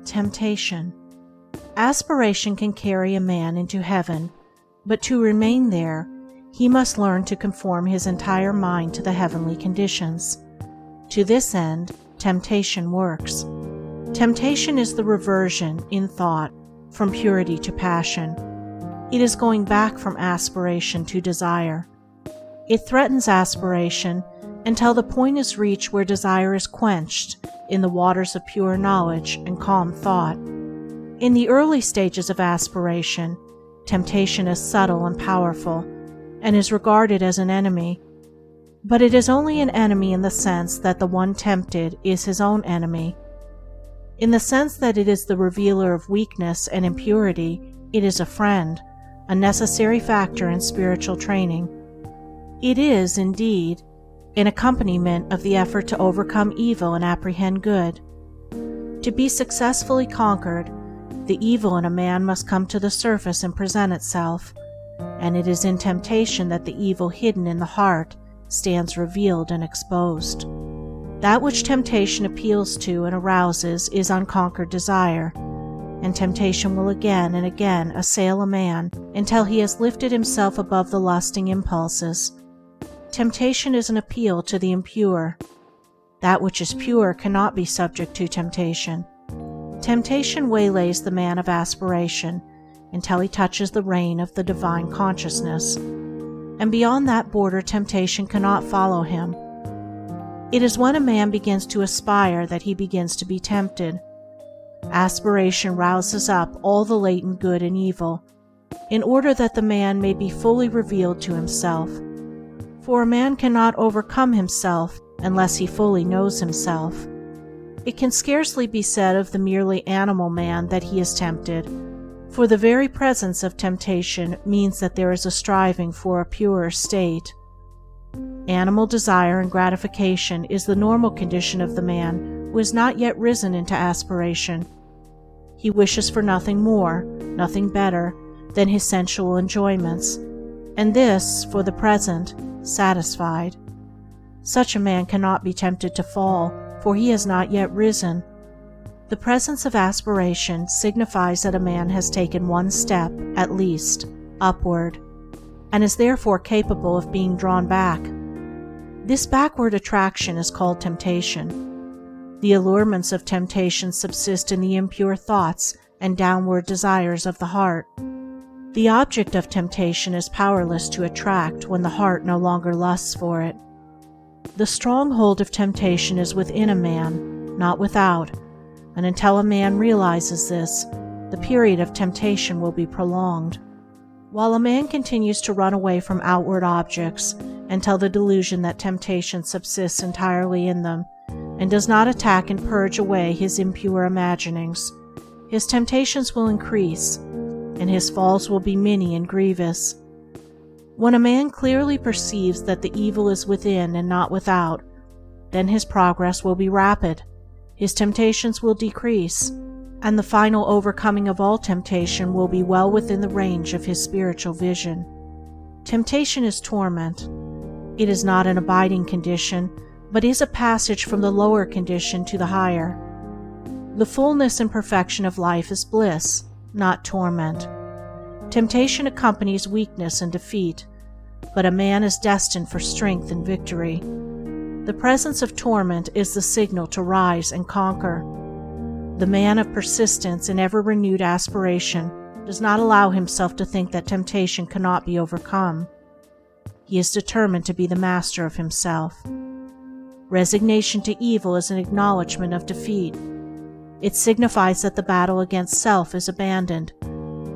Temptation. Aspiration can carry a man into heaven, but to remain there, he must learn to conform his entire mind to the heavenly conditions. To this end, temptation works. Temptation is the reversion, in thought, from purity to passion. It is going back from aspiration to desire. It threatens aspiration until the point is reached where desire is quenched in the waters of pure knowledge and calm thought. In the early stages of aspiration, temptation is subtle and powerful, and is regarded as an enemy. But it is only an enemy in the sense that the one tempted is his own enemy. In the sense that it is the revealer of weakness and impurity, it is a friend, a necessary factor in spiritual training. It is, indeed, an accompaniment of the effort to overcome evil and apprehend good. To be successfully conquered, the evil in a man must come to the surface and present itself, and it is in temptation that the evil hidden in the heart stands revealed and exposed. That which temptation appeals to and arouses is unconquered desire, and temptation will again and again assail a man until he has lifted himself above the lusting impulses. Temptation is an appeal to the impure. That which is pure cannot be subject to temptation. Temptation waylays the man of aspiration until he touches the reign of the divine consciousness, and beyond that border temptation cannot follow him. It is when a man begins to aspire that he begins to be tempted. Aspiration rouses up all the latent good and evil, in order that the man may be fully revealed to himself. For a man cannot overcome himself unless he fully knows himself. It can scarcely be said of the merely animal man that he is tempted, for the very presence of temptation means that there is a striving for a purer state. Animal desire and gratification is the normal condition of the man who has not yet risen into aspiration. He wishes for nothing more, nothing better, than his sensual enjoyments, and this, for the present, satisfied. Such a man cannot be tempted to fall, for he has not yet risen. The presence of aspiration signifies that a man has taken one step, at least, upward, and is therefore capable of being drawn back. This backward attraction is called temptation. The allurements of temptation subsist in the impure thoughts and downward desires of the heart. The object of temptation is powerless to attract when the heart no longer lusts for it. The stronghold of temptation is within a man, not without, and until a man realizes this, the period of temptation will be prolonged. While a man continues to run away from outward objects until the delusion that temptation subsists entirely in them, and does not attack and purge away his impure imaginings, his temptations will increase, and his falls will be many and grievous. When a man clearly perceives that the evil is within and not without, then his progress will be rapid, his temptations will decrease, and the final overcoming of all temptation will be well within the range of his spiritual vision. Temptation is torment. It is not an abiding condition, but is a passage from the lower condition to the higher. The fullness and perfection of life is bliss, not torment. Temptation accompanies weakness and defeat, but a man is destined for strength and victory. The presence of torment is the signal to rise and conquer. The man of persistence and ever-renewed aspiration does not allow himself to think that temptation cannot be overcome. He is determined to be the master of himself. Resignation to evil is an acknowledgement of defeat. It signifies that the battle against self is abandoned,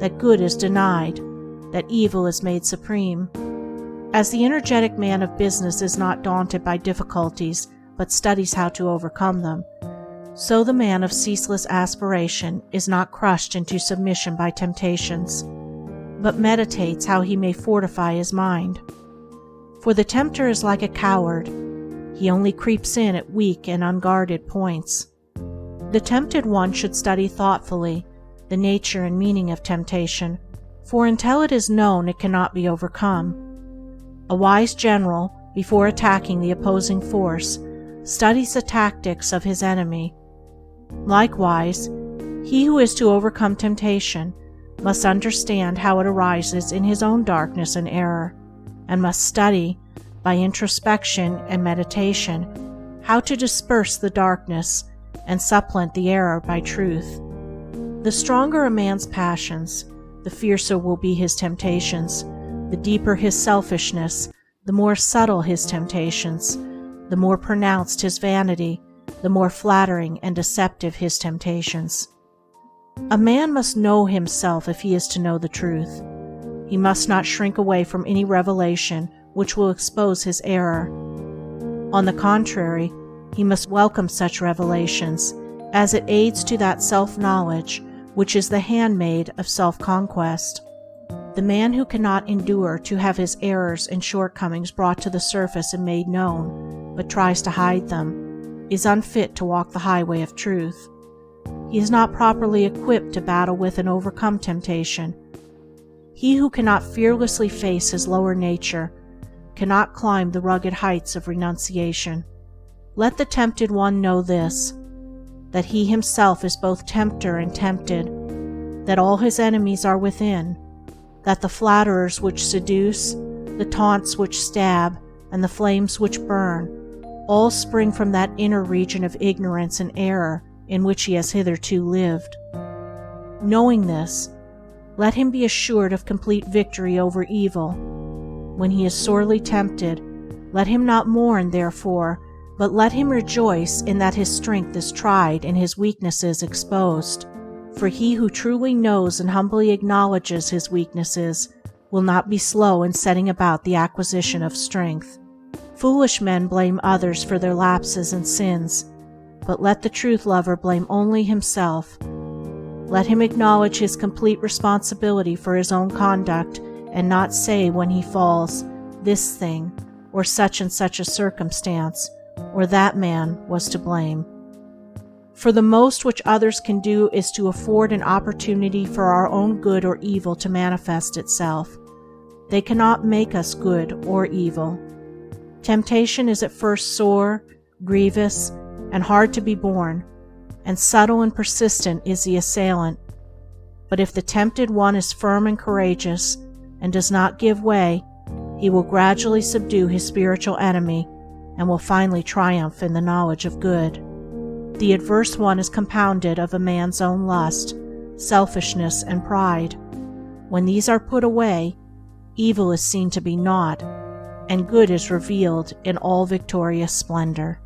that good is denied, that evil is made supreme. As the energetic man of business is not daunted by difficulties, but studies how to overcome them, so the man of ceaseless aspiration is not crushed into submission by temptations, but meditates how he may fortify his mind. For the tempter is like a coward. He only creeps in at weak and unguarded points. The tempted one should study thoughtfully the nature and meaning of temptation, for until it is known it cannot be overcome. A wise general, before attacking the opposing force, studies the tactics of his enemy. Likewise, He who is to overcome temptation must understand how it arises in his own darkness and error, and must study, by introspection and meditation, how to disperse the darkness and supplement the error by truth. The stronger a man's passions, the fiercer will be his temptations. The deeper his selfishness, the more subtle his temptations. The more pronounced his vanity, the more flattering and deceptive his temptations. A man must know himself if he is to know the truth. He must not shrink away from any revelation which will expose his error. On the contrary, he must welcome such revelations, as it aids to that self-knowledge which is the handmaid of self-conquest. The man who cannot endure to have his errors and shortcomings brought to the surface and made known, but tries to hide them, is unfit to walk the highway of truth. He is not properly equipped to battle with and overcome temptation. He who cannot fearlessly face his lower nature cannot climb the rugged heights of renunciation. Let the tempted one know this, that he himself is both tempter and tempted, that all his enemies are within, that the flatterers which seduce, the taunts which stab, and the flames which burn, all spring from that inner region of ignorance and error in which he has hitherto lived. Knowing this, let him be assured of complete victory over evil. When he is sorely tempted, let him not mourn therefore, but let him rejoice in that his strength is tried and his weaknesses exposed. For he who truly knows and humbly acknowledges his weaknesses will not be slow in setting about the acquisition of strength. Foolish men blame others for their lapses and sins, but let the truth-lover blame only himself. Let him acknowledge his complete responsibility for his own conduct, and not say when he falls, "This thing," or "such and such a circumstance," or "that man was to blame." For the most which others can do is to afford an opportunity for our own good or evil to manifest itself. They cannot make us good or evil. Temptation is at first sore, grievous, and hard to be borne, and subtle and persistent is the assailant. But if the tempted one is firm and courageous, and does not give way, he will gradually subdue his spiritual enemy, and will finally triumph in the knowledge of good. The adverse one is compounded of a man's own lust, selfishness, and pride. When these are put away, evil is seen to be naught, and good is revealed in all victorious splendor.